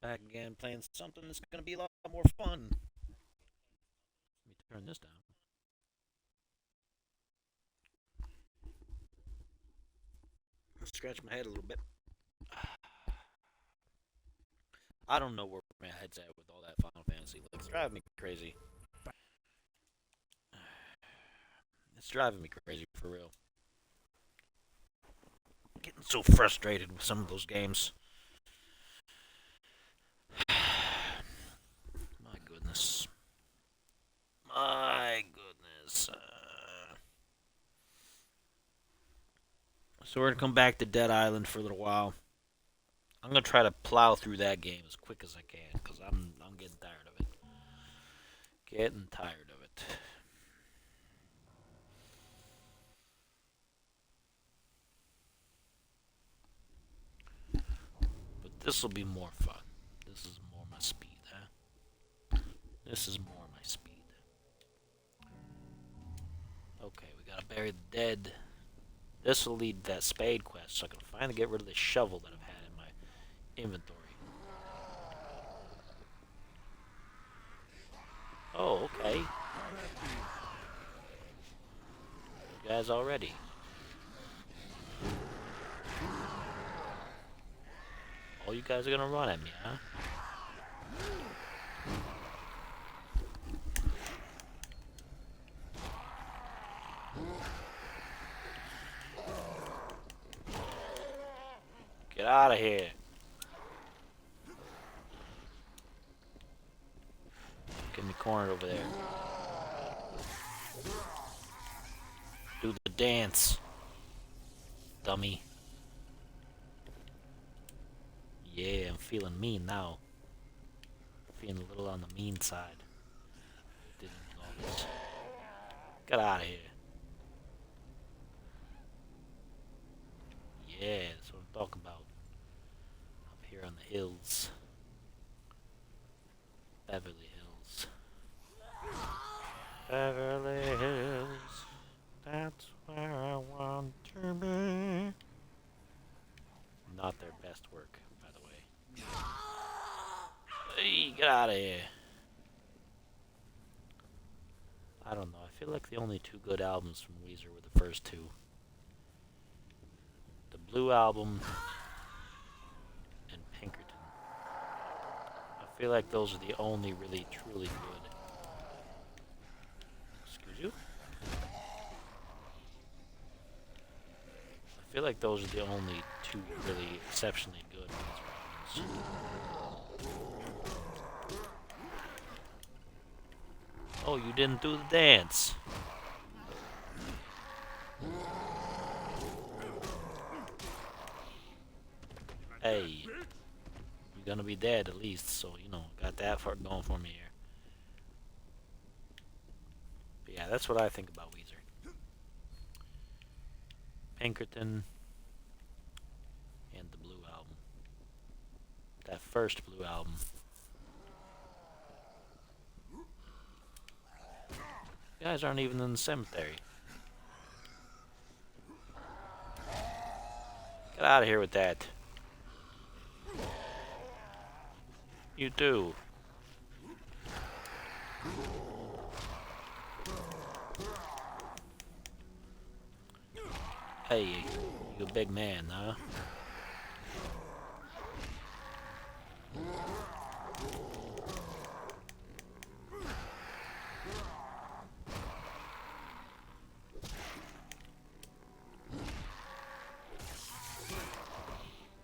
Back again playing something that's going to be a lot more fun. Let me turn this down. Scratch my head a little bit. I don't know where my head's at with all that Final Fantasy. Like, it's driving me crazy. It's driving me crazy for real. Getting so frustrated with some of those games. My goodness. My goodness. So we're gonna come back to Dead Island for a little while. I'm gonna try to plow through that game as quick as I can because I'm getting tired of it. Getting tired of it. But this will be more fun. This is more my speed, huh? This is more my speed. Okay, we gotta bury the dead. This will lead to that spade quest, so I can finally get rid of this shovel that I've had in my inventory. Oh, okay. You guys already. Oh, you guys are gonna run at me, huh? Get out of here. Get me cornered over there. Do the dance, dummy. Yeah, I'm feeling mean now. Feeling a little on the mean side. Didn't need all this. Get out of here. Yeah, that's what I'm talking about. Up here on the hills. Beverly Hills. Beverly Hills. That's where I want to be. Not their best work, by the way. Hey, get out of here. I don't know. I feel like the only two good albums from Weezer were the first two. The Blue Album and Pinkerton. I feel like those are the only really, truly good. Excuse you? I feel like those are the only two really exceptionally good Weezer albums. Oh, you didn't do the dance. Hey, you're gonna be dead at least, so you know, got that for going for me here. But yeah, that's what I think about Weezer. Pinkerton and the Blue Album. That first Blue Album. You guys aren't even in the cemetery. Get out of here with that. You too. Hey, you a big man, huh?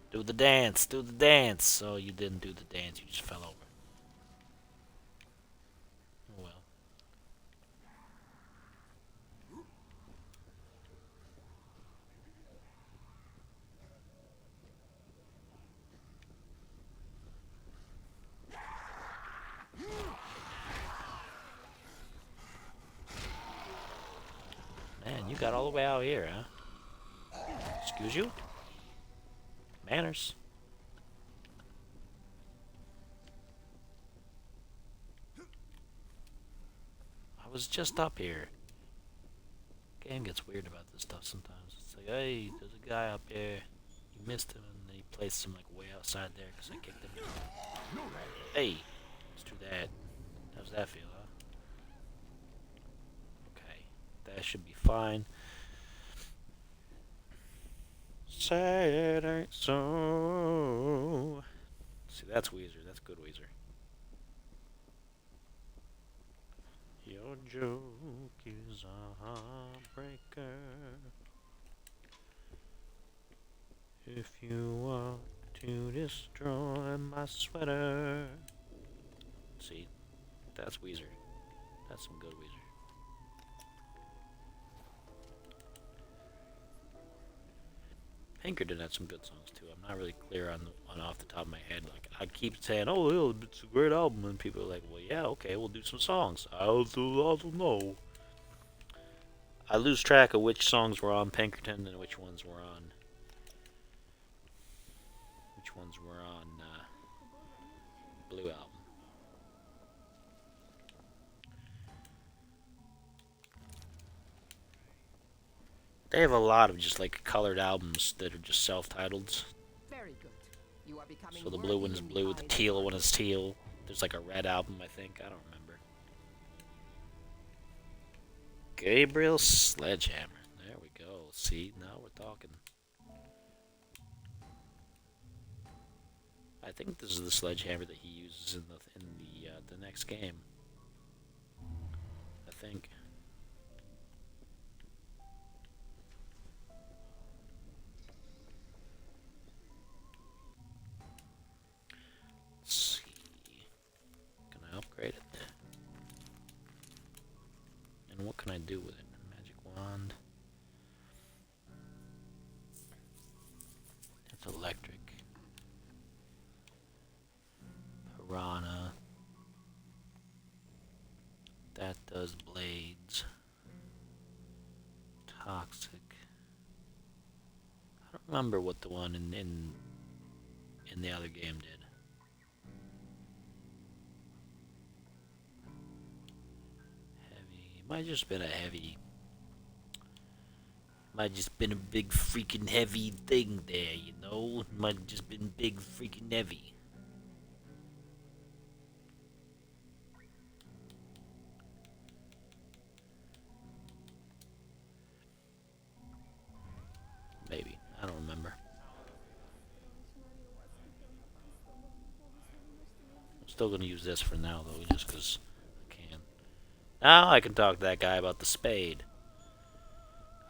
Do the dance, do the dance. So you didn't do the dance, you just fell over. Oh well. Man, you got all the way out here, huh? Excuse you? Manners. I was just up here. Game gets weird about this stuff sometimes. It's like, hey, there's a guy up here. He missed him, and then he placed him like way outside there because I kicked him. Hey, let's do that. How's that feel, huh? Okay, that should be fine. Say it ain't so. See, that's Weezer. That's good Weezer. Your joke is a heartbreaker. If you want to destroy my sweater. See, that's Weezer. That's some good Weezer. Pinkerton had some good songs too. I'm not really clear on off the top of my head. Like I keep saying, "Oh, it's a great album," and people are like, "Well, yeah, okay, we'll do some songs." I don't know. I lose track of which songs were on Pinkerton and which ones were on Blue Album. They have a lot of just like colored albums that are just self-titled. Very good. You are becoming So the blue one is blue, the teal one is teal. There's like a red album, I think. I don't remember. Gabriel Sledgehammer. There we go. See, now we're talking. I think this is the sledgehammer that he uses in the next game. I think. Let's see. Can I upgrade it? And what can I do with it? Magic wand. That's electric. Piranha. That does blades. Toxic. I don't remember what the one in the other game did. Heavy. Might just been a heavy. Might just been a big freaking heavy thing there, you know? Might just been big freaking heavy. Maybe. I don't remember. I'm still gonna use this for now, though, just because I can. Now I can talk to that guy about the spade.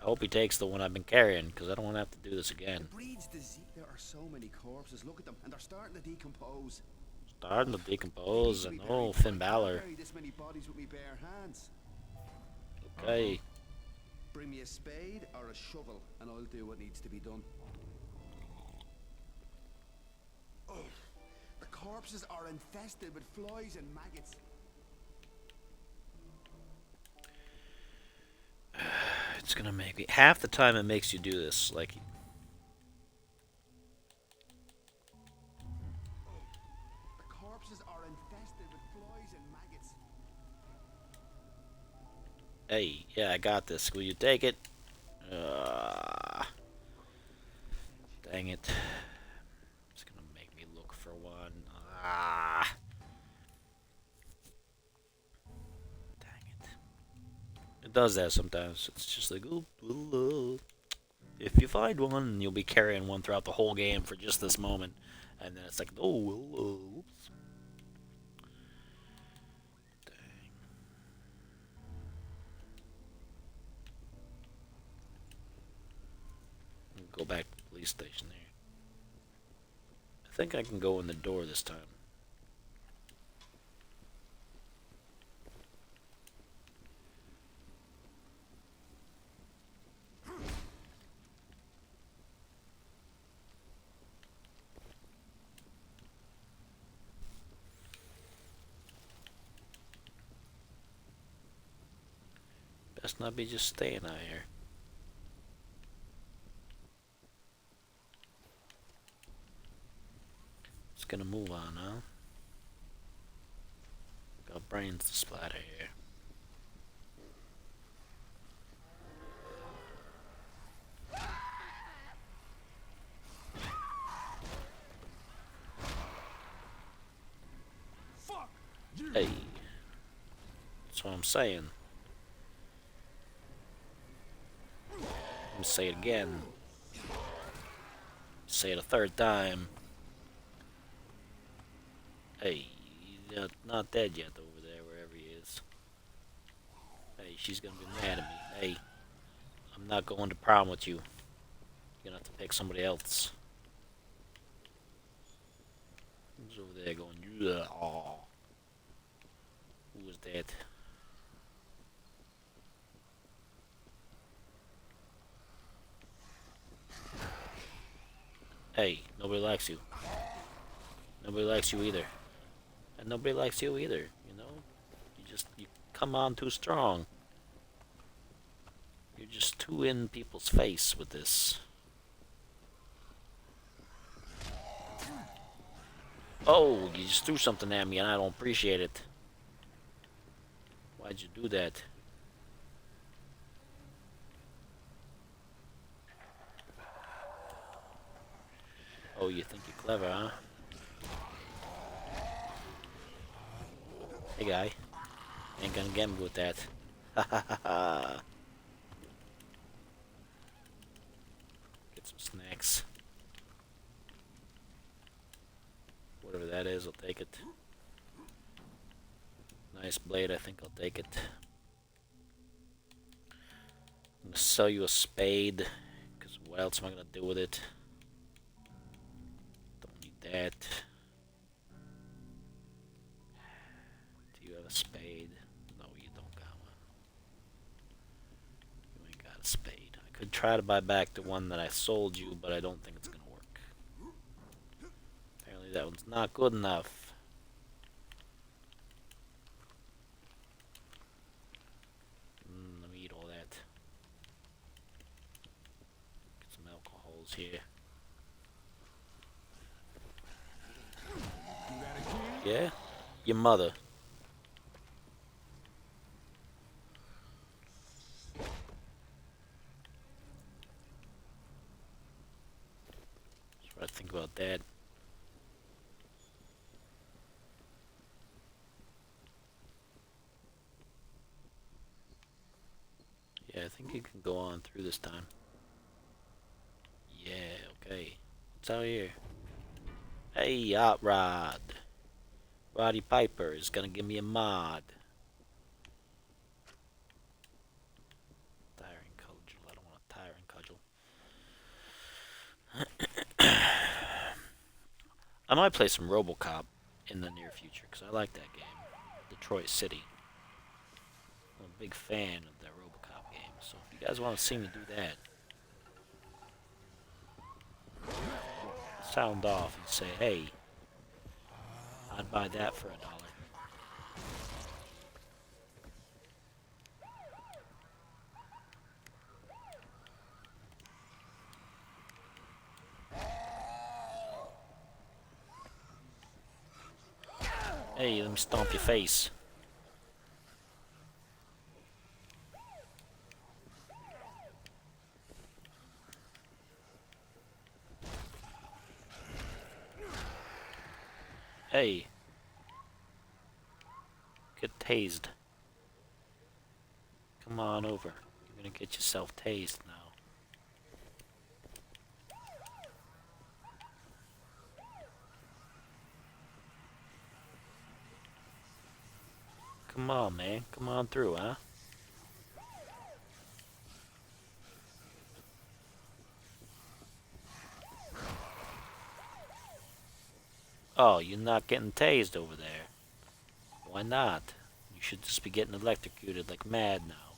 I hope he takes the one I've been carrying, because I don't want to have to do this again. It breeds disease. There are so many corpses. Look at them, and they're starting to decompose. Starting to decompose, and oh, Finn Balor. Carry this many bodies with me bare hands. Okay. Bring me a spade or a shovel, and I'll do what needs to be done. Ugh. The corpses are infested with flies and maggots. It's gonna make me half the time it makes you do this, like. The corpses are infested with flies and maggots. Hey, yeah, I got this. Will you take it? Dang it. It's gonna make me look for one. Dang it. It does that sometimes. It's just like, if you find one, you'll be carrying one throughout the whole game for just this moment. And then it's like, whoops. Go back to the police station there. I think I can go in the door this time. Best not be just staying out here. Gonna move on, huh? Got brains to splatter here. Hey. That's what I'm saying. Let me say it again. Say it a third time. Hey, he's not dead yet over there, wherever he is. Hey, she's gonna be mad at me. Hey, I'm not going to prom with you. You're gonna have to pick somebody else. Who's over there going, yeah, aw. Who was that? Hey, nobody likes you. Nobody likes you either. And nobody likes you either, you know? You come on too strong. You're just too in people's face with this. Oh, you just threw something at me and I don't appreciate it. Why'd you do that? Oh, you think you're clever, huh? Hey, guy. Ain't gonna get me with that. Ha ha ha ha. Get some snacks. Whatever that is, I'll take it. Nice blade, I think I'll take it. I'm gonna sell you a spade, because what else am I gonna do with it? Don't need that. Do you have a spade? No, you don't got one. You ain't got a spade. I could try to buy back the one that I sold you, but I don't think it's gonna work. Apparently that one's not good enough. Let me eat all that. Get some alcohols here. Yeah? Your mother. That's what I think about that. Yeah, I think you can go on through this time. Yeah, okay. What's out here? Hey, Hot Rod. Roddy Piper is gonna give me a mod. Tiring cudgel. I don't want a tiring cudgel. I might play some RoboCop in the near future because I like that game. Detroit City. I'm a big fan of that RoboCop game. So if you guys want to see me do that, sound off and say, hey, I'd buy that for $1. Hey, let me stomp your face. Hey. Get tased. Come on over. You're gonna get yourself tased now. Come on, man. Come on through, huh? Oh, you're not getting tased over there. Why not? You should just be getting electrocuted like mad now.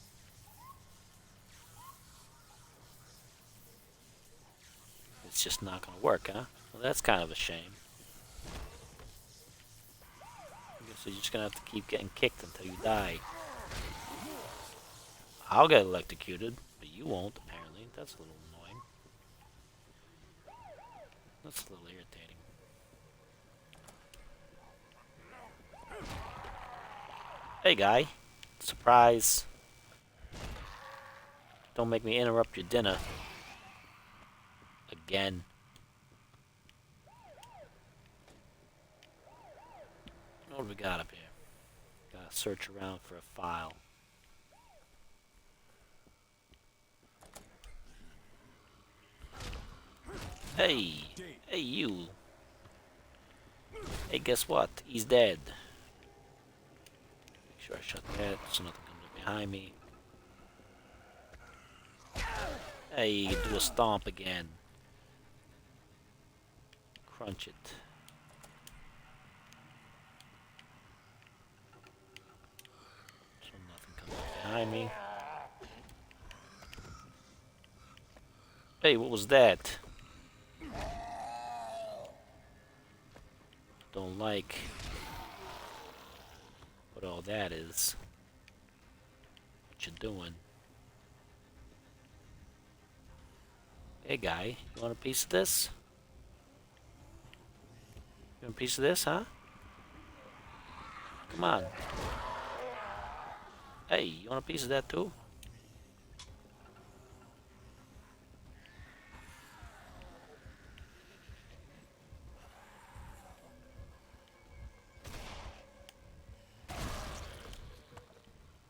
It's just not gonna work, huh? Well, that's kind of a shame. I guess you're just gonna have to keep getting kicked until you die. I'll get electrocuted, but you won't, apparently. That's a little annoying. That's a little irritating. Hey, guy. Surprise. Don't make me interrupt your dinner. Again. What do we got up here? Gotta search around for a file. Hey! Hey, you! Hey, guess what? He's dead. Make sure I shut that so nothing comes up behind me. Hey, do a stomp again. Crunch it. So nothing comes up behind me. Hey, what was that? Don't like what all that is. What you doing? Hey guy, you want a piece of this? You want a piece of this, huh? Come on. Hey, you want a piece of that too?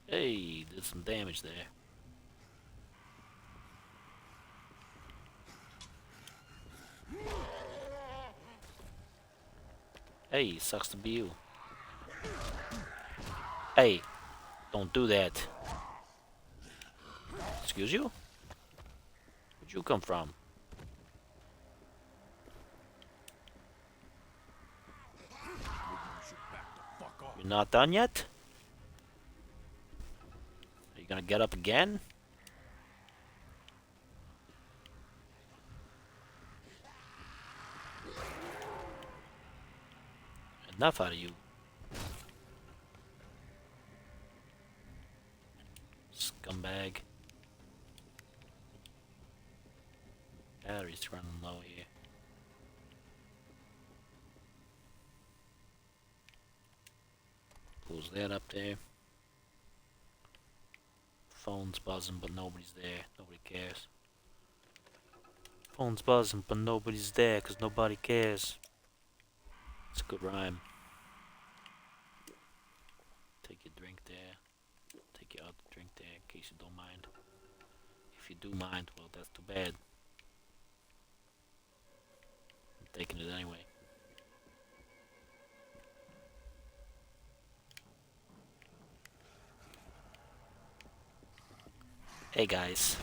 Hey, did some damage there. Hey, sucks to be you. Hey, don't do that. Excuse you? Where'd you come from? You're not done yet? Are you gonna get up again? Enough out of you. Scumbag. Battery's running low here. Close that up there. Phone's buzzing, but nobody's there. Nobody cares. Phone's buzzing, but nobody's there, 'cause nobody cares. It's a good rhyme. Take your drink there. Take your other drink there, in case you don't mind. If you do mind, well, that's too bad. I'm taking it anyway. Hey guys.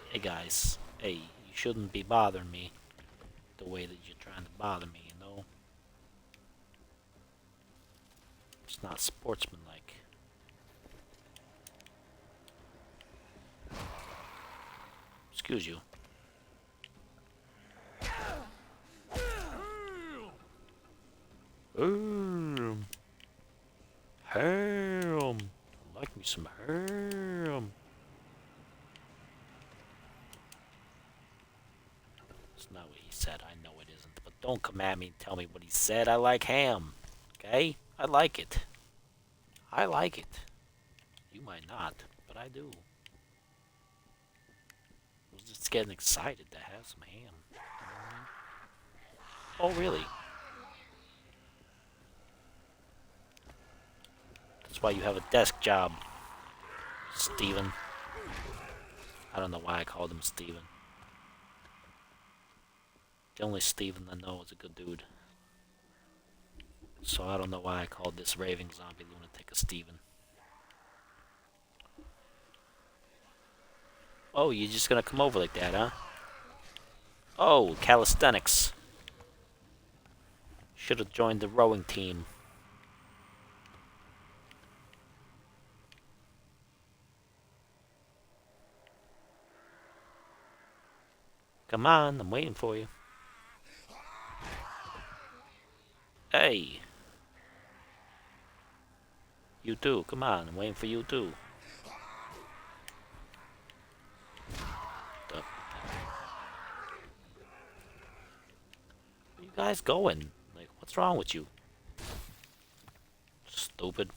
Hey guys. Hey, you shouldn't be bothering me the way that you're trying to bother me, you know? It's not sportsmanlike. Excuse you. Ham. I like me some ham. It's not what he said. I know it isn't. But don't come at me and tell me what he said. I like ham. Okay? I like it. I like it. You might not, but I do. I was just getting excited to have some ham. You know what I mean? Oh, really? That's why you have a desk job, Steven. I don't know why I called him Steven. The only Steven I know is a good dude. So I don't know why I called this raving zombie lunatic a Steven. Oh, you're just gonna come over like that, huh? Oh, calisthenics. Should have joined the rowing team. Come on, I'm waiting for you. Hey. You too, come on, I'm waiting for you too. Where you guys going? Like, what's wrong with you? Stupid.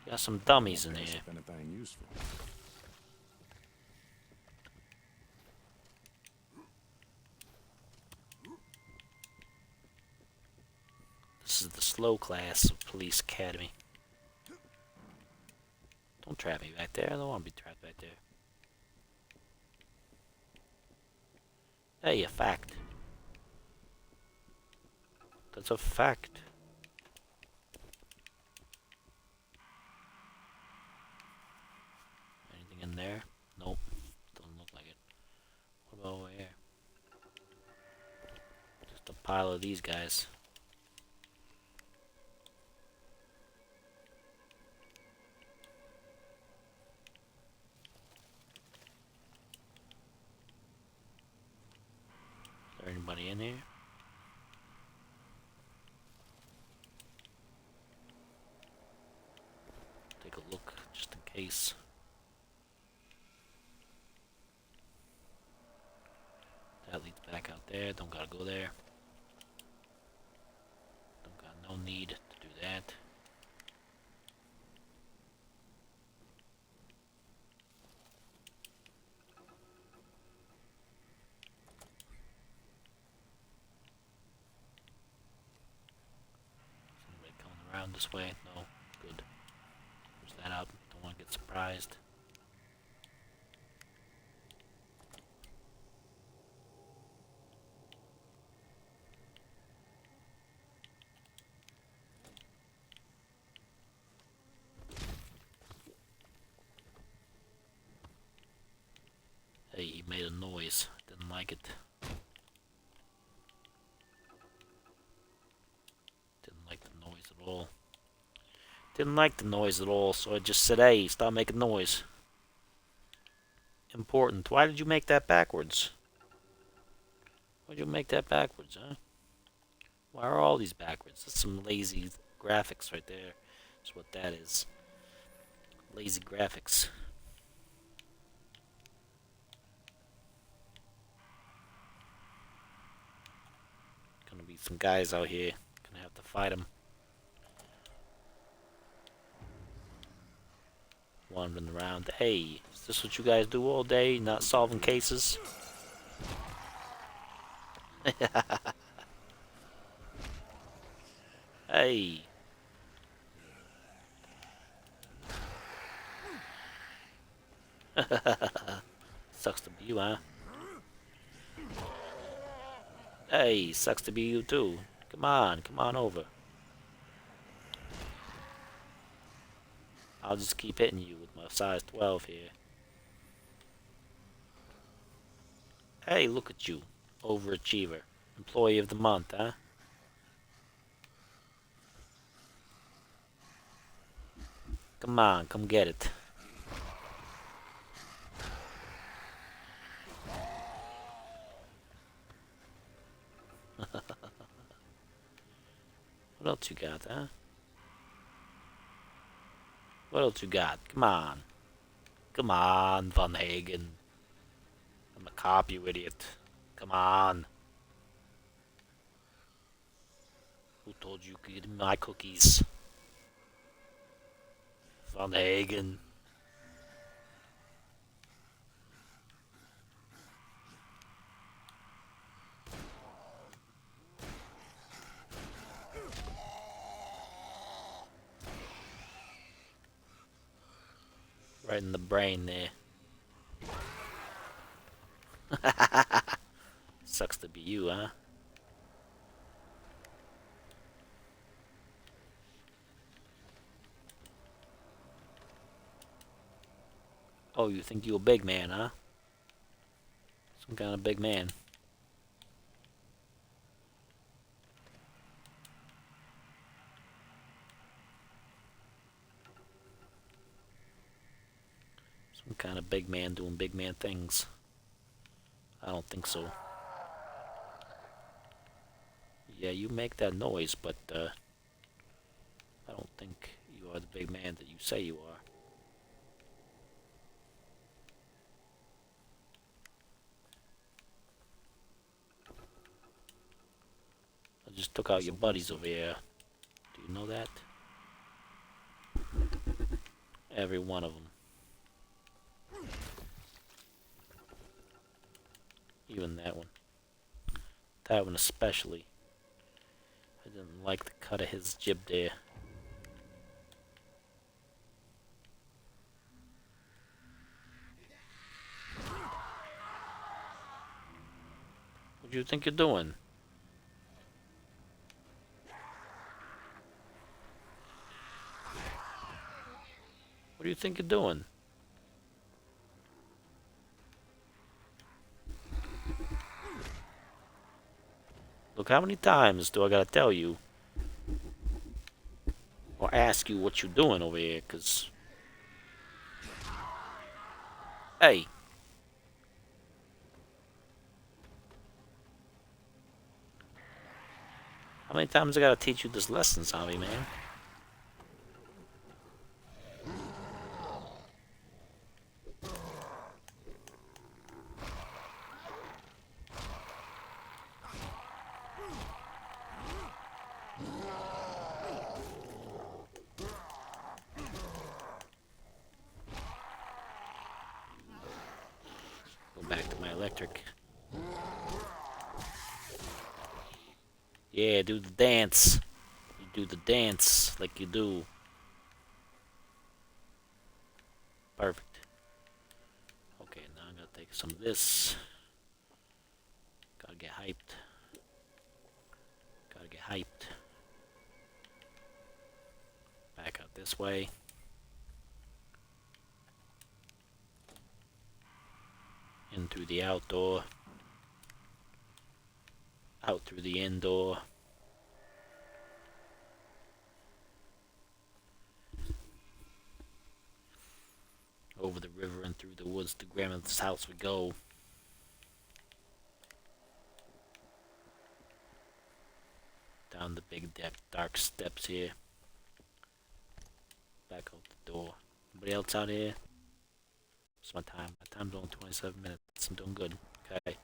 Got some dummies in here. Anything useful. This is the slow class of Police Academy. Don't trap me back there. I don't want to be trapped back there. Hey, a fact. That's a fact. Anything in there? Nope. Doesn't look like it. What about over here? Just a pile of these guys. Is there anybody in here? Take a look, just in case. That leads back out there. Don't gotta go there. Don't got no need to do that. Somebody coming around this way? No. Good. Close that up. Don't want to get surprised. Hey, he made a noise. Didn't like it. Didn't like the noise at all. Didn't like the noise at all, so I just said, hey, stop making noise. Important. Why did you make that backwards? Why'd you make that backwards, huh? Why are all these backwards? That's some lazy graphics right there. That's what that is. Lazy graphics. Gonna be some guys out here. Gonna have to fight them. Wandering around. Hey, is this what you guys do all day? Not solving cases? Hey. Sucks to be you, huh? Hey, sucks to be you too. Come on over. I'll just keep hitting you with my size 12 here. Hey, look at you. Overachiever. Employee of the month, huh? Come on, come get it. What else you got, huh? What else you got? Come on. Come on, Van Hagen. I'm a cop, you idiot. Come on. Who told you could get my cookies? Van Hagen. Right in the brain there. Sucks to be you, huh? Oh, you think you a big man, huh? Some kind of big man. Some kind of big man doing big man things. I don't think so. Yeah, you make that noise, but I don't think you are the big man that you say you are. I just took out your buddies over here. Do you know that? Every one of them. Even that one. That one especially. I Didn't like the cut of his jib there. What do you think you're doing? What do you think you're doing? Look, how many times do I gotta tell you? Or ask you what you're doing over here, cause... Hey! How many times I gotta teach you this lesson, zombie man? Go back to my electric. Yeah, do the dance. You do the dance like you do. Perfect. Okay, now I'm gonna take some of this. Gotta get hyped. Gotta get hyped. Back out this way. In through the outdoor. Out through the indoor. Over the river and through the woods to Grandma's house we go. Down the big dark steps here. Back out the door. Anybody else out here? What's my time? My time's only 27 minutes. I'm doing good. Okay.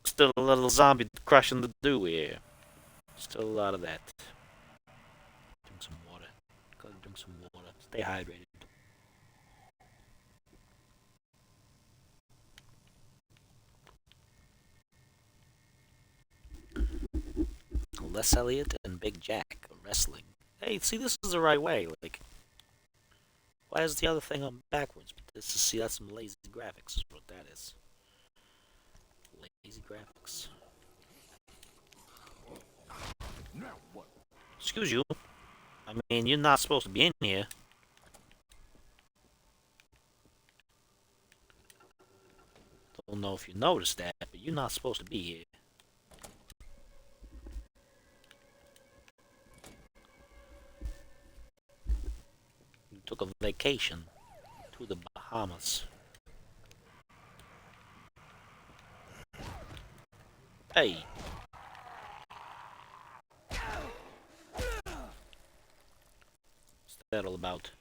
Still a little zombie crushing the dew here. Still a lot of that. Drink some water. Gotta drink some water. Stay hydrated. Les Elliott and Big Jack wrestling. Hey, see, this is the right way. Like, why is the other thing on backwards? But this is, see, that's some lazy graphics. Is what that is. Lazy graphics. Now what? Excuse you. I mean, you're not supposed to be in here. Don't know if you noticed that, but you're not supposed to be here. You took a vacation to the Bahamas. Hey. What's that all about?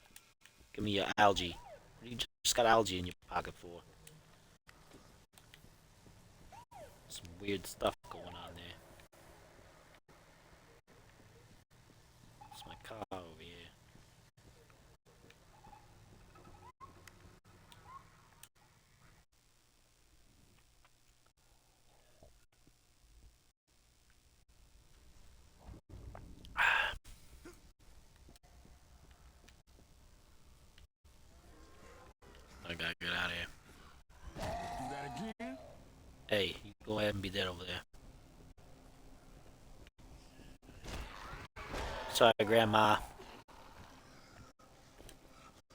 Give me your algae. What do you just got algae in your pocket for? Some weird stuff going on there. It's my car over here. I gotta get out of here. Do that again? Hey, you go ahead and be dead over there. Sorry, Grandma.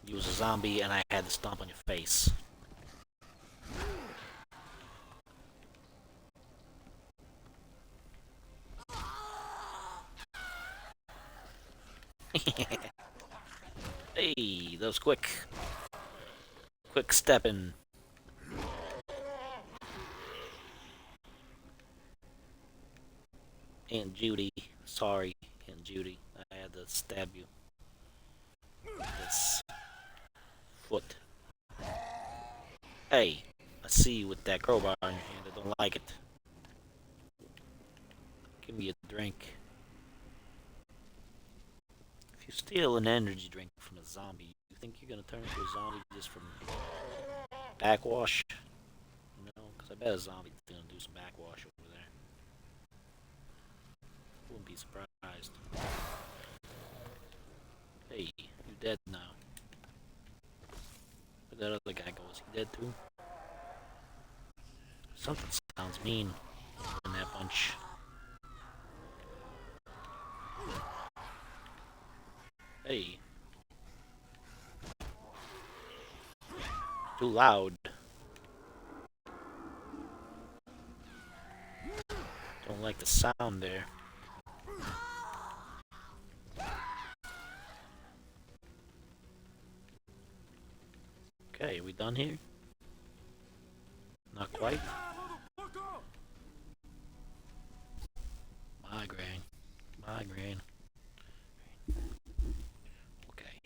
You was a zombie and I had to stomp on your face. Hey, that was quick. Quick stepping. Aunt Judy. Sorry, Aunt Judy. I had to stab you. This foot. Hey, I see you with that crowbar in your hand. I don't like it. Give me a drink. If you steal an energy drink from a zombie, you think you're gonna turn into a zombie just from backwash? No, because I bet a zombie's gonna do some backwash over there. Wouldn't be surprised. Hey, you dead now. Where'd that other guy go? Is he dead too? Something sounds mean in that bunch. Hey. Too loud. Don't like the sound there. Okay, we done here? Not quite. Migraine. Migraine. Okay.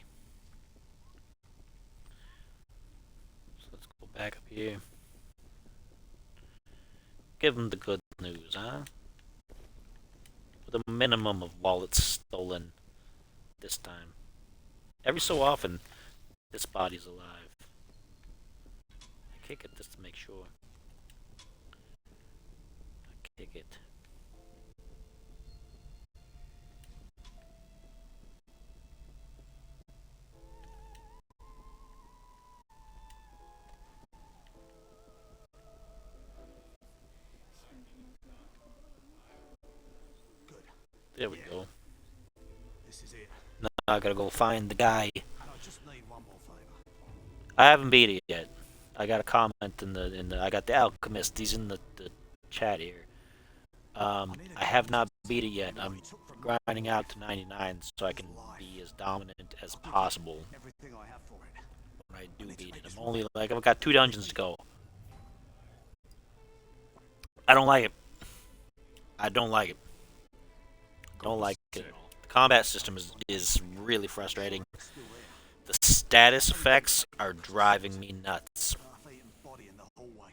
So let's go back up here. Give them the good news, huh? With a minimum of wallets stolen this time. Every so often, this body's alive. I kick it just to make sure. I kick it. Good. There we go. This is it. Now I gotta go find the guy. And I just need one more favor. I haven't beat it yet. I got a comment in the I got the alchemist. He's in the chat here. I have not beat it yet. I'm grinding out to 99 so I can be as dominant as possible Everything I have for it. when I do beat it. I'm only like I've got 2 dungeons to go. I don't like it. I don't like it. Don't like it. The combat system is really frustrating. Still there. The status effects are driving me nuts Half-eaten body in the hallway.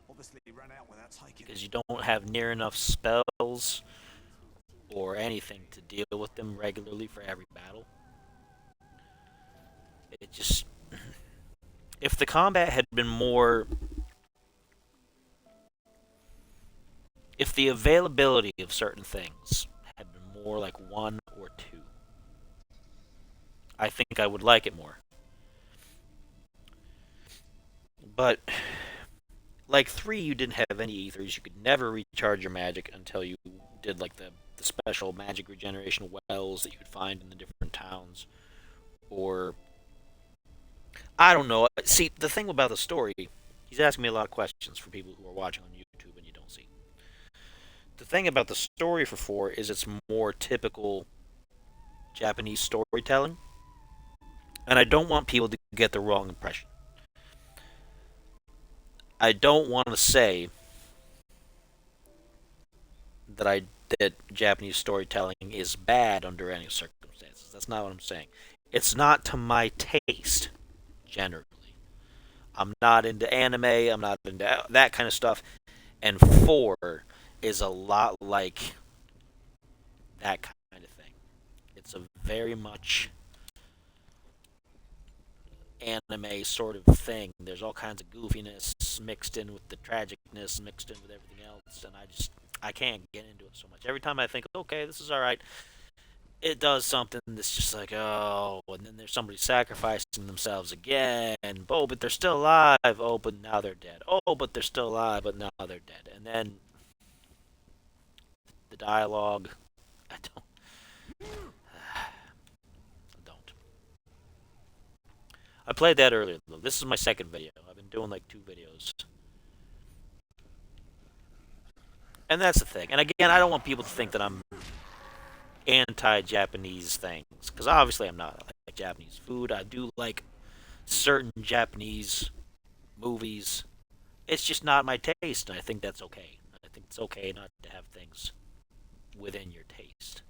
Obviously he ran out without taking because you don't have near enough spells or anything to deal with them regularly for every battle. It just if the combat had been more if the availability of certain things had been more like 1 or 2, I think I would like it more. But like 3, you didn't have any ethers. You could never recharge your magic until you did like the special magic regeneration wells that you would find in the different towns. Or I don't know. See, the thing about the story, he's asking me a lot of questions for people who are watching on YouTube and you don't see. The thing about the story for 4 is it's more typical Japanese storytelling. And I don't want people to get the wrong impression. I don't want to say that Japanese storytelling is bad under any circumstances. That's not what I'm saying. It's not to my taste, generally. I'm not into anime, I'm not into that kind of stuff. And 4 is a lot like that kind of thing. It's a very much anime sort of thing. There's all kinds of goofiness mixed in with the tragicness, mixed in with everything else, and I can't get into it so much. Every time I think, okay, this is alright, it does something that's just like, oh, and then there's somebody sacrificing themselves again. Oh, but they're still alive. Oh, but now they're dead. Oh, but they're still alive, but now they're dead. And then the dialogue, I don't. I played that earlier, though. This is my second video. I've been doing like 2 videos. And that's the thing. And again, I don't want people to think that I'm anti-Japanese things, because obviously I'm not. I like Japanese food. I do like certain Japanese movies. It's just not my taste, and I think that's okay. I think it's okay not to have things within your taste.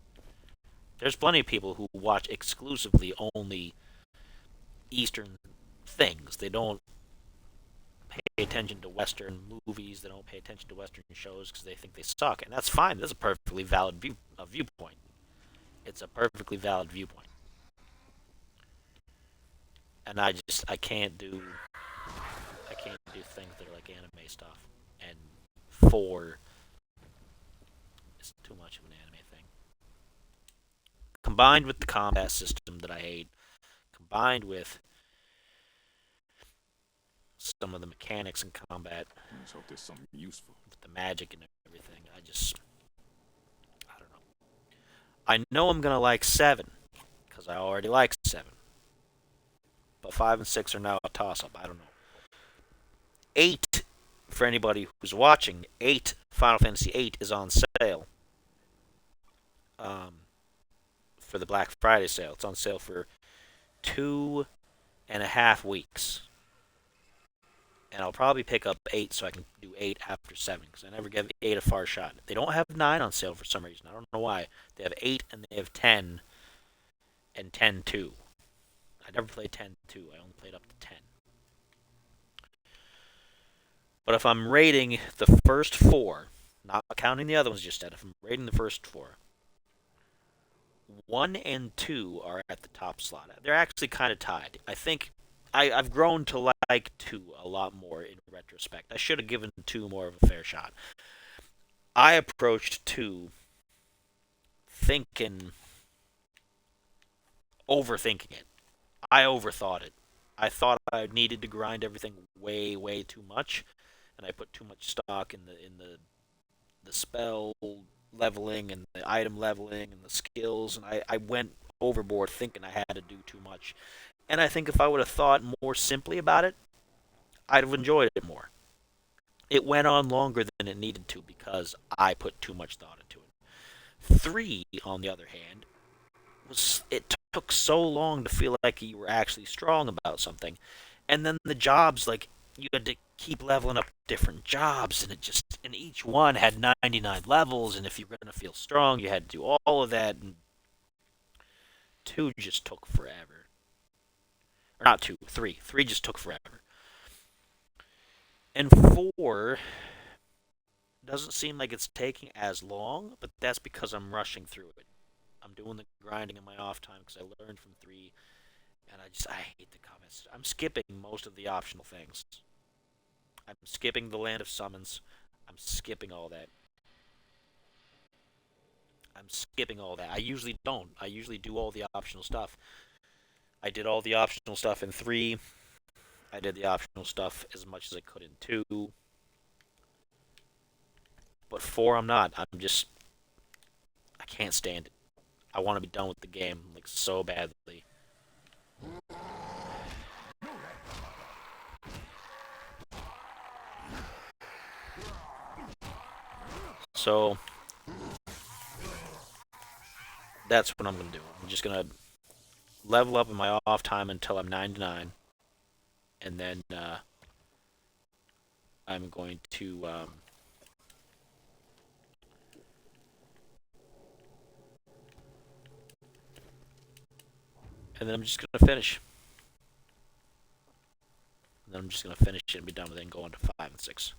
There's plenty of people who watch exclusively only Eastern things. They don't pay attention to Western movies. They don't pay attention to Western shows because they think they suck, and that's fine. That's a perfectly valid viewpoint. It's a perfectly valid viewpoint. And I can't do things that are like anime stuff. And 4 is too much of an anime thing. combined with the combat system that I hate, combined with some of the mechanics in combat, Let's hope there's something useful. with the magic and everything, I don't know. I know I'm gonna like 7, because I already like 7. But 5 and 6 are now a toss-up. I don't know. 8, for anybody who's watching, Final Fantasy 8 is on sale. For the Black Friday sale. It's on sale for 2.5 weeks. And I'll probably pick up 8 so I can do 8 after 7, because I never give 8 a far shot. They don't have 9 on sale for some reason. I don't know why. They have 8 and they have 10 and 10 too. I never played 10 2. I only played up to 10. But if I'm rating the first 4, not counting the other ones just yet, if I'm rating the first 4, 1 and 2 are at the top slot. They're actually kind of tied. I think I've grown to like 2 a lot more in retrospect. I should have given 2 more of a fair shot. I approached 2 overthinking it. I overthought it. I thought I needed to grind everything way, way too much, and I put too much stock in the spell leveling and the item leveling and the skills, and I went overboard thinking I had to do too much. And I think if I would have thought more simply about it, I'd have enjoyed it more. It went on longer than it needed to because I put too much thought into it. 3, on the other hand, it took so long to feel like you were actually strong about something. And then the jobs, like, you had to keep leveling up different jobs, and each one had 99 levels, and if you were going to feel strong, you had to do all of that, and 2 just took forever. Or not 2, 3. 3 just took forever. And 4 doesn't seem like it's taking as long, but that's because I'm rushing through it. I'm doing the grinding in my off time because I learned from 3, and I hate the comments. I'm skipping most of the optional things. I'm skipping the Land of Summons. I'm skipping all that. I usually don't. I usually do all the optional stuff. I did all the optional stuff in 3. I did the optional stuff as much as I could in 2. But 4, I'm not. I can't stand it. I want to be done with the game, like, so badly. So, that's what I'm going to do. I'm just going to level up in my off time until I'm 99. And then, I'm going to, and then I'm just going to finish. And then I'm just going to finish it and be done with it and go on to 5 and 6.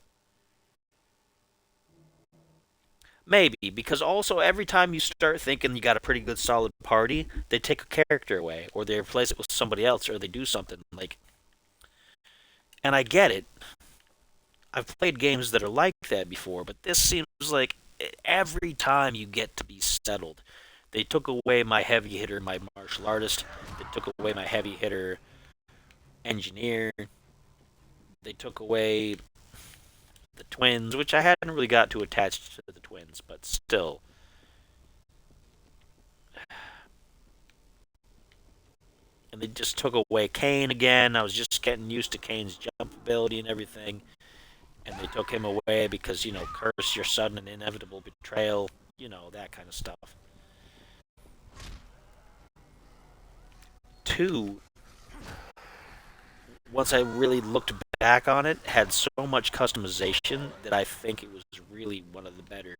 Maybe, because also every time you start thinking you got a pretty good solid party, they take a character away, or they replace it with somebody else, or they do something, like... And I get it. I've played games that are like that before, but this seems like every time you get to be settled. They took away my heavy hitter, my martial artist. They took away my heavy hitter engineer. They took away the twins, which I hadn't really got too attached to the twins, but still. And they just took away Kain again. I was just getting used to Kain's jump ability and everything. And they took him away because, curse your sudden and inevitable betrayal. That kind of stuff. 2, once I really looked back on it, had so much customization that I think it was really one of the better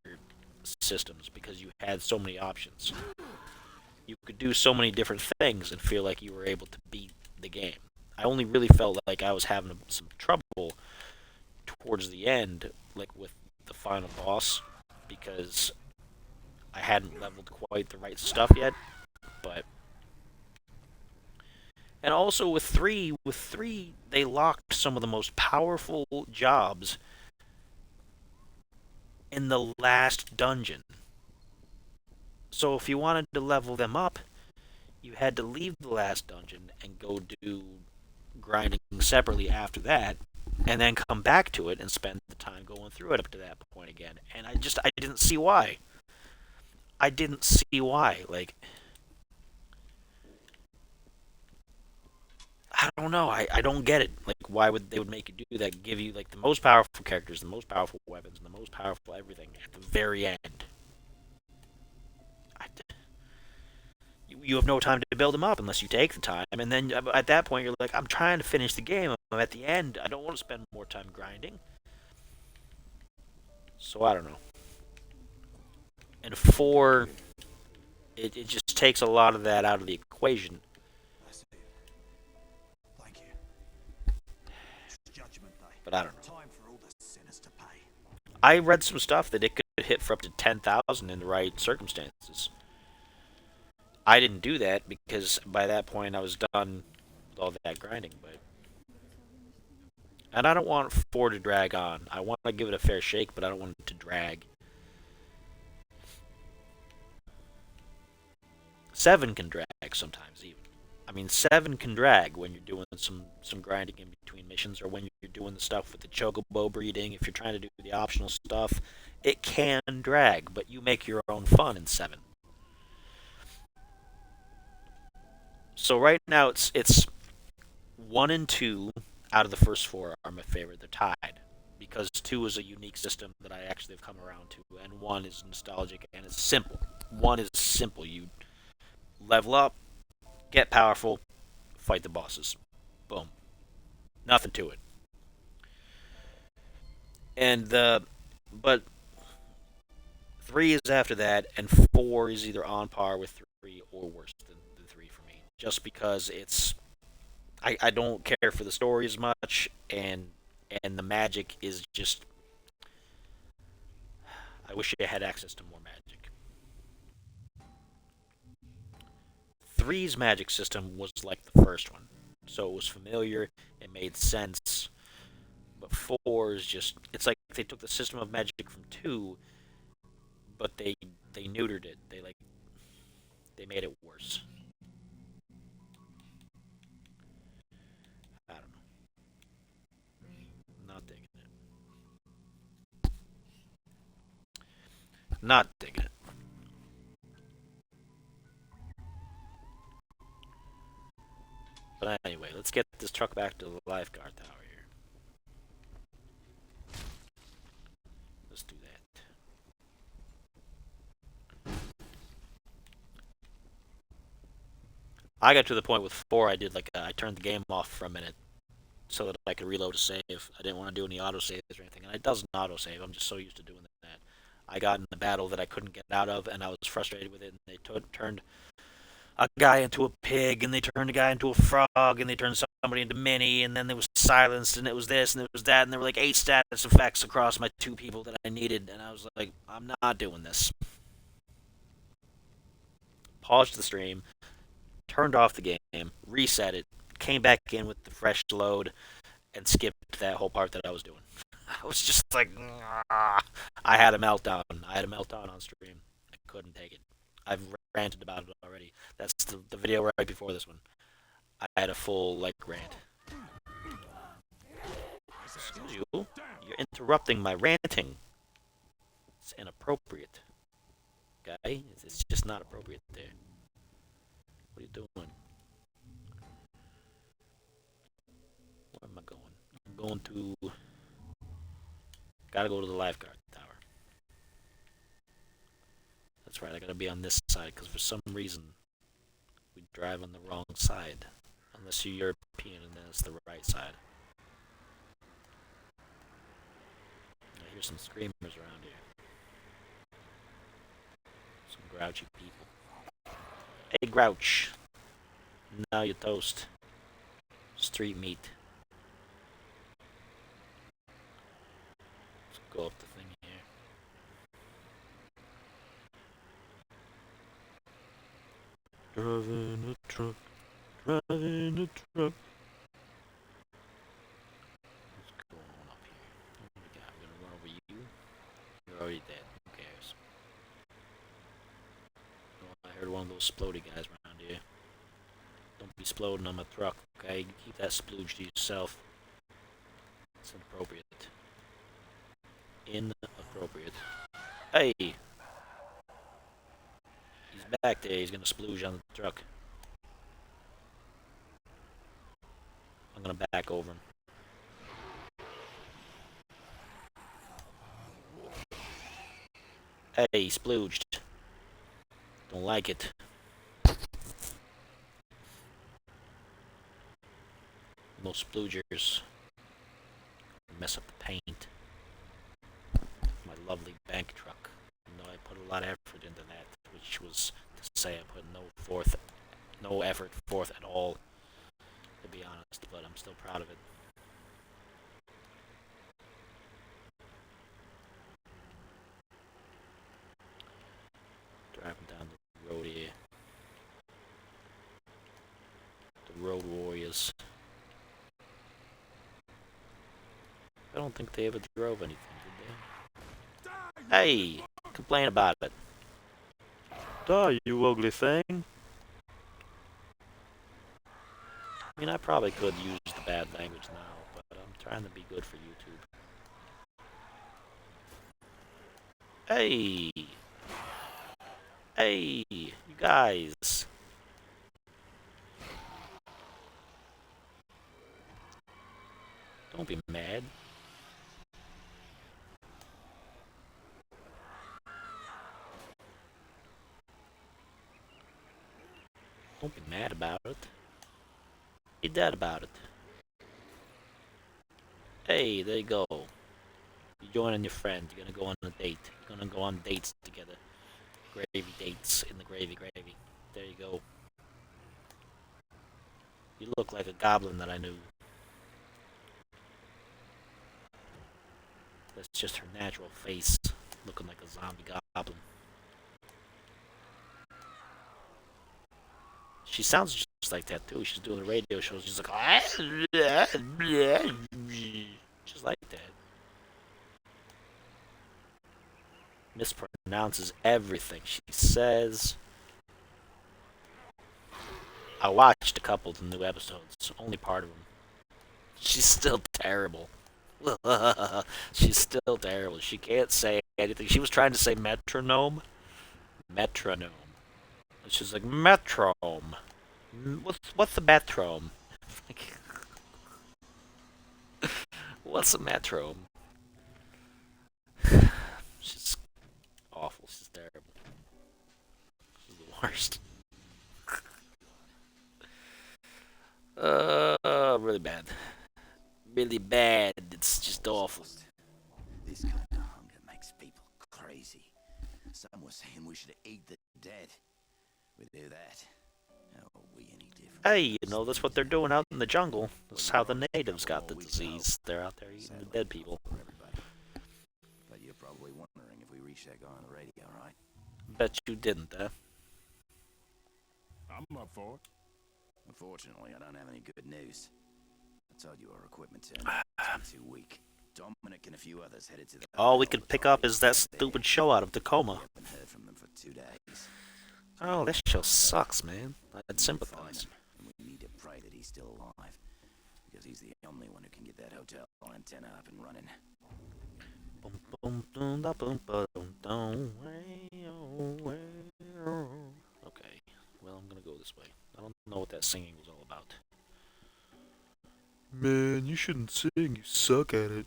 systems because you had so many options. You could do so many different things and feel like you were able to beat the game. I only really felt like I was having some trouble towards the end, like with the final boss, because I hadn't leveled quite the right stuff yet, but... And also with 3, they locked some of the most powerful jobs in the last dungeon. So if you wanted to level them up, you had to leave the last dungeon and go do grinding separately after that, and then come back to it and spend the time going through it up to that point again. And I didn't see why. I didn't see why. Like, I don't know. I don't get it. Like, why would they would make you do that? Give you like the most powerful characters, the most powerful weapons, and the most powerful everything at the very end. I, you have no time to build them up unless you take the time, and then at that point you're like, I'm trying to finish the game. I'm at the end. I don't want to spend more time grinding. So I don't know. And 4, it just takes a lot of that out of the equation. I see. Thank you. It's Judgment Day. But I don't know. Time for all the sinners to pay. I read some stuff that it could hit for up to 10,000 in the right circumstances. I didn't do that because by that point I was done with all that grinding. And I don't want 4 to drag on. I want to give it a fair shake, but I don't want it to drag. 7 can drag sometimes even. I mean, 7 can drag when you're doing some grinding in between missions, or when you're doing the stuff with the chocobo breeding. If you're trying to do the optional stuff, it can drag, but you make your own fun in 7. So right now it's 1 and 2 out of the first 4 are my favorite. They're tied because 2 is a unique system that I actually have come around to, and 1 is nostalgic and it's simple. 1 is simple. You level up, get powerful, fight the bosses. Boom. Nothing to it. And but 3 is after that, and 4 is either on par with 3 or worse than 3 for me. Just because I don't care for the story as much, and the magic is just. I wish I had access to more magic. 3's magic system was like the first one, so it was familiar, it made sense. But 4 is just, it's like they took the system of magic from 2, but they neutered it. They made it worse. I don't know. Not digging it. Not digging it. But anyway, let's get this truck back to the lifeguard tower here. Let's do that. I got to the point with 4, I turned the game off for a minute so that I could reload a save. I didn't want to do any auto saves or anything, and it doesn't auto save. I'm just so used to doing that. I got in a battle that I couldn't get out of, and I was frustrated with it, and they turned a guy into a pig, and they turned a guy into a frog, and they turned somebody into Minnie, and then there was silenced, and it was this, and it was that, and there were like 8 status effects across my 2 people that I needed, and I was like, I'm not doing this. Paused the stream, turned off the game, reset it, came back in with the fresh load, and skipped that whole part that I was doing. I was just like, I had a meltdown. I had a meltdown on stream. I couldn't take it. I've ranted about it already. That's the video right before this one. I had a full, rant. Excuse you. You're interrupting my ranting. It's inappropriate. Guy, it's just not appropriate there. What are you doing? Where am I going? I'm going to... Gotta go to the lifeguard tower. That's right, I gotta be on this side, because for some reason, we drive on the wrong side. Unless you're European, and then it's the right side. I hear some screamers around here. Some grouchy people. Hey, Grouch. Now you toast. Street meat. Let's go up the thing here. Driving a truck. Driving a truck. What's going on up here? What do we got? We're gonna run over you. You're already dead. Who cares? Oh, I heard one of those splody guys around here. exploding on my truck, okay? Keep that splooge to yourself. It's inappropriate. Inappropriate. Hey! He's back there. He's gonna splooge on the truck. I'm gonna back over him. Hey, he splooged. Don't like it. No sploogers. Mess up the paint. My lovely bank truck. You know, I put a lot of effort into that, which was to say I put no effort forth at all, to be honest, but I'm still proud of it. Driving down the road here. The Road Warriors. I don't think they ever drove anything, did they? Hey! Complain about it. Die, you ugly thing! I mean, I probably could use the bad language now, but I'm trying to be good for YouTube. Hey! Hey! You guys! Don't be mad. Don't be mad about it. Be dead about it. Hey, there you go. You're joining your friend. You're gonna go on a date. You're gonna go on dates together. Gravy dates in the gravy. There you go. You look like a goblin that I knew. That's just her natural face, looking like a zombie goblin. She sounds just like that too. She's doing the radio shows. She's like, just like that. Mispronounces everything she says. I watched a couple of the new episodes, only part of them. She's still terrible. She's still terrible. She can't say anything. She was trying to say metronome. Metronome. She's like, metronome. What's the metronome? What's a metronome? She's awful. She's terrible. She's the worst. Really bad. Really bad. It's just awful. This kind of hunger makes people crazy. Some were saying we should eat the dead. We do that. How are we any different? Hey, you know, that's what they're doing out in the jungle. That's how the natives got the disease. They're out there eating the dead people. But you're probably wondering if we reached that guy on the radio, right? Bet you didn't, huh? I'm up for it. Unfortunately, I don't have any good news. I told you our equipment turned too weak. Dominic and a few others headed to the... All we could pick up is that stupid show out of Tacoma. We haven't heard from them for 2 days. Oh, this show sucks, man. I'd sympathize. And we need to pray that he's still alive. Because he's the only one who can get that hotel antenna up and running. Boom, boom, boom, da, boom, ba, dum, dum. Okay, well, I'm gonna go this way. I don't know what that singing was all about. Man, you shouldn't sing. You suck at it.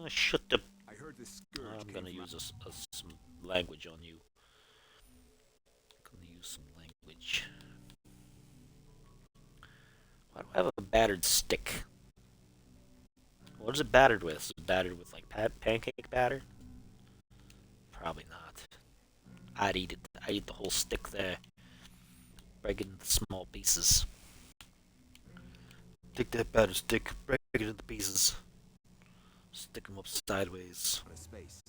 Shut up. I heard this scourge I'm gonna use some language on you. I'm gonna use some language. Why do I have a battered stick? What is it battered with? Is it battered with like pancake batter? Probably not. I'd eat it. I'd eat the whole stick there. Break it into small pieces. Take that battered stick, break it into pieces. Stick them up sideways. What a space.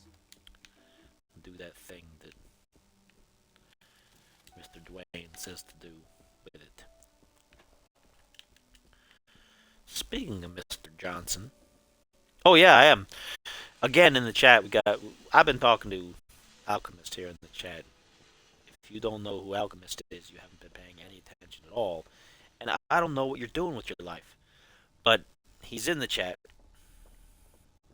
Do that thing that Mr. Dwayne says to do with it. Speaking of Mr. Johnson. Oh yeah, I am. Again in the chat I've been talking to Alchemist here in the chat. If you don't know who Alchemist is, you haven't been paying any attention at all. And I don't know what you're doing with your life. But he's in the chat,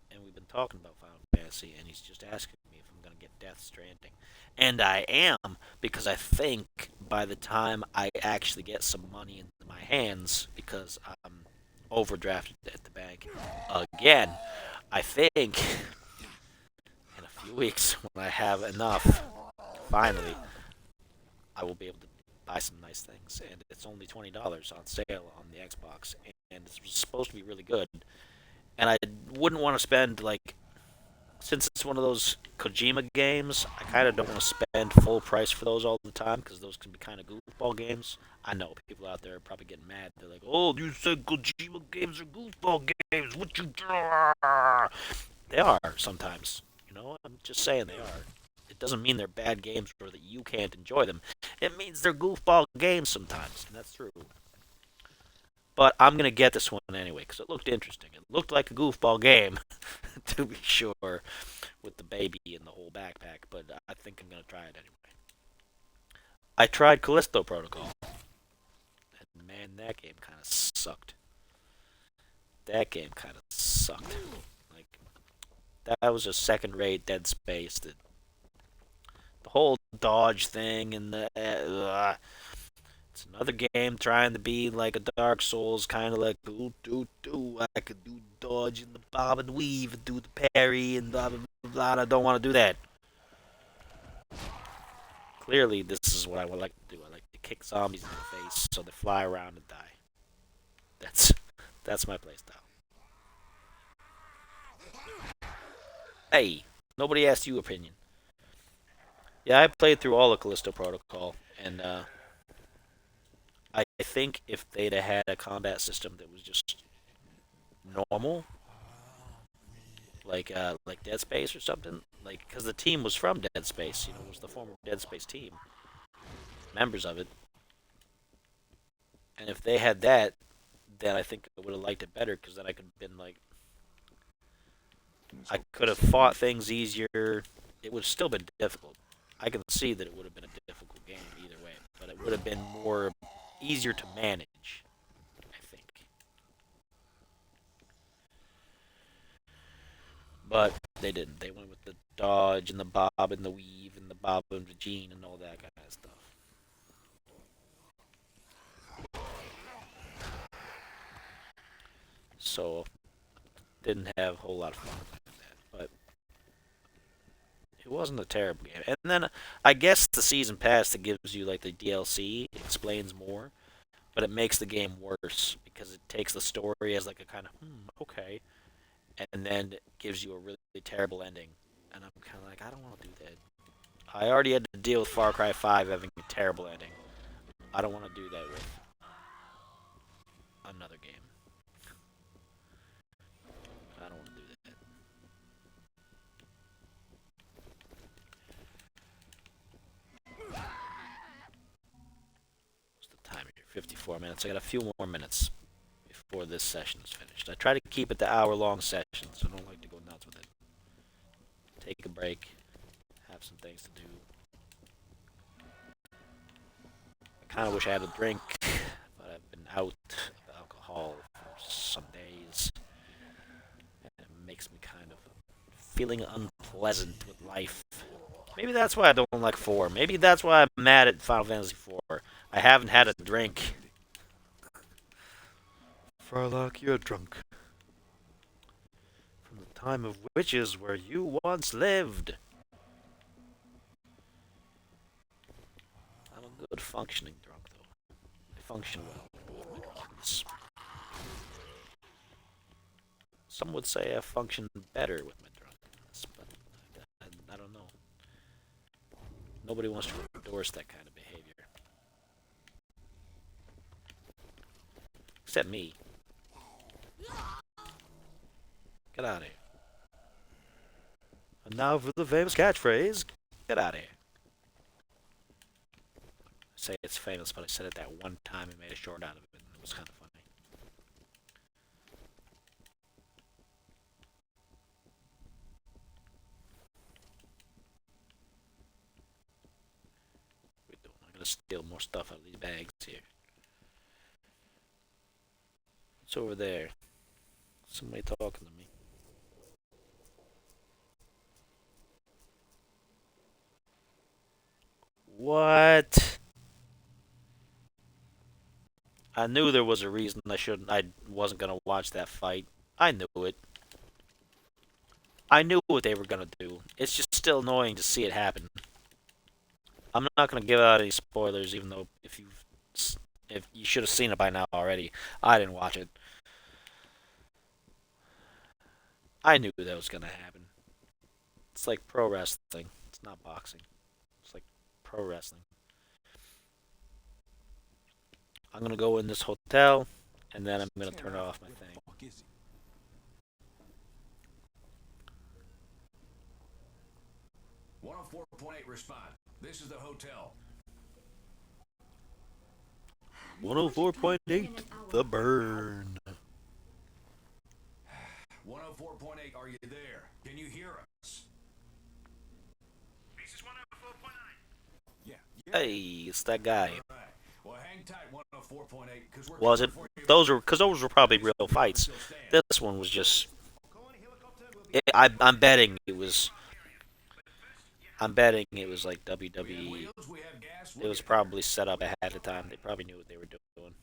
and we've been talking about Final Fantasy, and he's just asking me if I'm going to get Death Stranding. And I am, because I think by the time I actually get some money into my hands, because I'm overdrafted at the bank again, I think in a few weeks, when I have enough, finally, I will be able to buy some nice things. And it's only $20 on sale on the Xbox, and it's supposed to be really good. And I wouldn't want to spend, like, since it's one of those Kojima games, I kind of don't want to spend full price for those all the time because those can be kind of goofball games. I know people out there are probably getting mad. They're like, "Oh, you said Kojima games are goofball games. What you do?" They are sometimes. You know, I'm just saying they are. It doesn't mean they're bad games or that you can't enjoy them. It means they're goofball games sometimes, and that's true. But I'm gonna get this one anyway because it looked interesting. It looked like a goofball game, to be sure, with the baby and the whole backpack. But I think I'm gonna try it anyway. I tried Callisto Protocol, and man, that game kind of sucked. That game kind of sucked. Like that was a second-rate Dead Space. The whole dodge thing and the it's another game trying to be like a Dark Souls, kind of like I could do dodge and the bob and weave and do the parry and blah blah blah. I don't want to do that. Clearly, this is what I would like to do. I like to kick zombies in the face so they fly around and die. That's that's my playstyle. Hey, nobody asked you opinion. Yeah, I played through all of Callisto Protocol, and I think if they'd have had a combat system that was just normal, like Dead Space or something, like because the team was from Dead Space, it was the former Dead Space team, members of it, and if they had that, then I think I would have liked it better because then I could have been like, Let's I hope could there's have some fought things easier. It would have still been difficult. I can see that it would have been a difficult game either way, but it would have been more easier to manage, I think. But they didn't. They went with the dodge and the bob and the weave and the bob and the gene and all that kind of stuff. So didn't have a whole lot of fun with that. But it wasn't a terrible game. And then I guess the season pass that gives you like the DLC explains more, but it makes the game worse because it takes the story as like a kind of okay, and then it gives you a really terrible ending. And I'm kind of like, I don't want to do that. I already had to deal with Far Cry 5 having a terrible ending. I don't want to do that with another game. I don't want to do that. What's the time here? 54 minutes. I got a few more minutes before this session is finished. I try to keep it to hour-long sessions, so I don't like to go nuts with it. Take a break. Have some things to do. I kind of wish I had a drink, but I've been out of alcohol for some days. And it makes me kind of feeling unpleasant with life. Maybe that's why I don't like 4. Maybe that's why I'm mad at Final Fantasy 4. I haven't had a drink. Farlock, you're drunk. From the time of witches where you once lived. I'm a good functioning drunk, though. I function well with my drunkenness. Some would say I function better with my drunkenness, but I don't know. Nobody wants to endorse that kind of behavior. Except me. Get out of here. And now for the famous catchphrase. Get out of here. I say it's famous, but I said it that one time and made a short out of it, and it was kind of funny. What are we doing? I'm gonna steal more stuff out of these bags here. It's over there. Somebody talking to me. What? I knew there was a reason I wasn't gonna watch that fight. I knew it. I knew what they were gonna do. It's just still annoying to see it happen. I'm not gonna give out any spoilers, even though if you should have seen it by now already. I didn't watch it. I knew that was gonna happen. It's like pro wrestling. It's not boxing. It's like pro wrestling. I'm gonna go in this hotel, and then I'm gonna turn off my thing. Fuck is he? One oh 4.8 respond. This is the hotel. 104.8, The Burn. 104.8, are you there? Can you hear us? This is 104.9. Yeah. Hey, it's that guy. All right. Well, hang tight, 104.8, because we're Was it? coming for you. Those were probably real fights. This one was just. I'm betting it was. I'm betting it was like WWE. It was probably set up ahead of time. They probably knew what they were doing.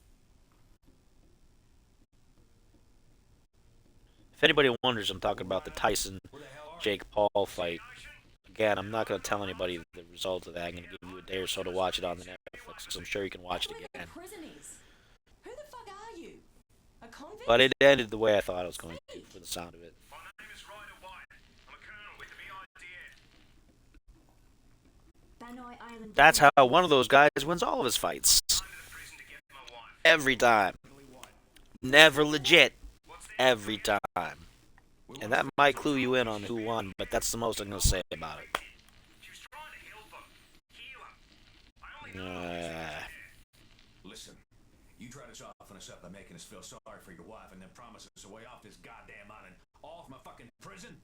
If anybody wonders, I'm talking about the Tyson Jake Paul fight. Again, I'm not going to tell anybody the results of that. I'm going to give you a day or so to watch it on the Netflix, because I'm sure you can watch it again. Who the fuck are you? A convict? But it ended the way I thought it was going to, for the sound of it. My name is Ryder White. I'm a colonel with the BIDF. Banoi Island. That's how one of those guys wins all of his fights. Every time. Never legit. Every time. And that might clue you in on who won, but that's the most I'm going to say about it. Listen, you try to soften us up by making us feel sorry for your wife and then promise us a way off this goddamn island, off my fucking prison?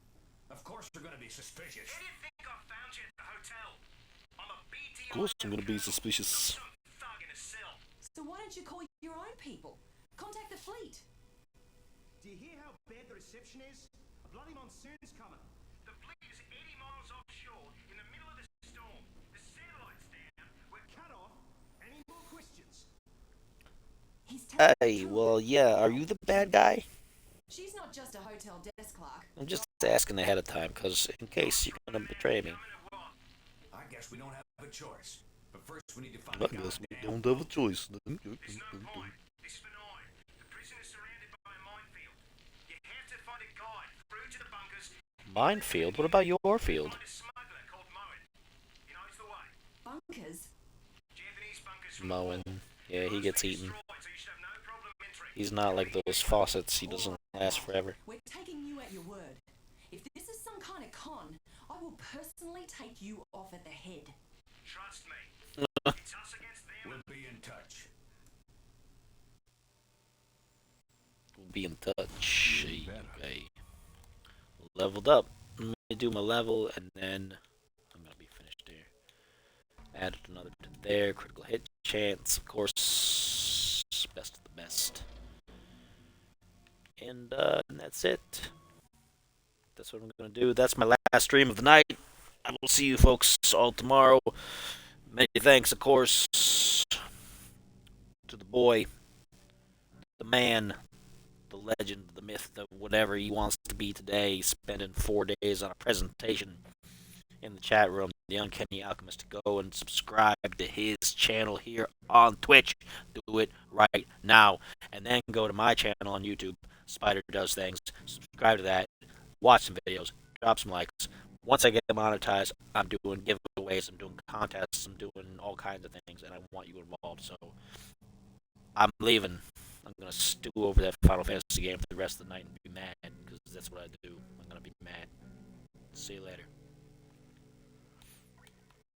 Of course you're gonna be suspicious. Who do you think I found you at the hotel? I'm a BT. Of course I'm going to be suspicious. So why don't you call your own people? Contact the fleet. Do you hear how bad the reception is? A bloody monsoon's coming. The fleet is 80 miles offshore in the middle of the storm. The satellite's down. We're Cut off. Any more questions? He's Hey, well, yeah, are you the bad guy? She's not just a hotel desk clerk. I'm just asking ahead of time, because in case you're going to betray me. I guess we don't have a choice. But first we need to find I guess we don't have a choice. There's no point. This is Benign. The prison is surrounded by a minefield. You have to find a guide through to the bunkers. Minefield? What about your field? Find a smuggler called Moen. He knows the way. Bunkers? Japanese bunkers from Moen. Yeah, he gets eaten. destroyed, so you should have no problem entering. He's not like those faucets. He doesn't last forever. We're taking you at your word. If this is some kind of con, I will personally take you off at the head. Trust me. It's us against them. We'll be in touch. We'll be in touch. Okay. Leveled up. Let me do my level, and then I'm gonna be finished there. Added another to there. Critical hit chance, of course. Best of the best. And that's it. That's what I'm gonna do. That's my last stream of the night. I will see you folks all tomorrow. Many thanks, of course, to the boy, the man, the legend, the myth, the whatever he wants to be today, spending 4 days on a presentation in the chat room, the Uncanny Alchemist. Go and subscribe to his channel here on Twitch. Do it right now. And then go to my channel on YouTube, Spider Does Things. Subscribe to that. Watch some videos. Drop some likes. Once I get monetized, I'm doing giveaways, I'm doing contests, I'm doing all kinds of things, and I want you involved. So I'm leaving. I'm gonna stew over that Final Fantasy game for the rest of the night and be mad, because that's what I do. I'm gonna be mad. See you later.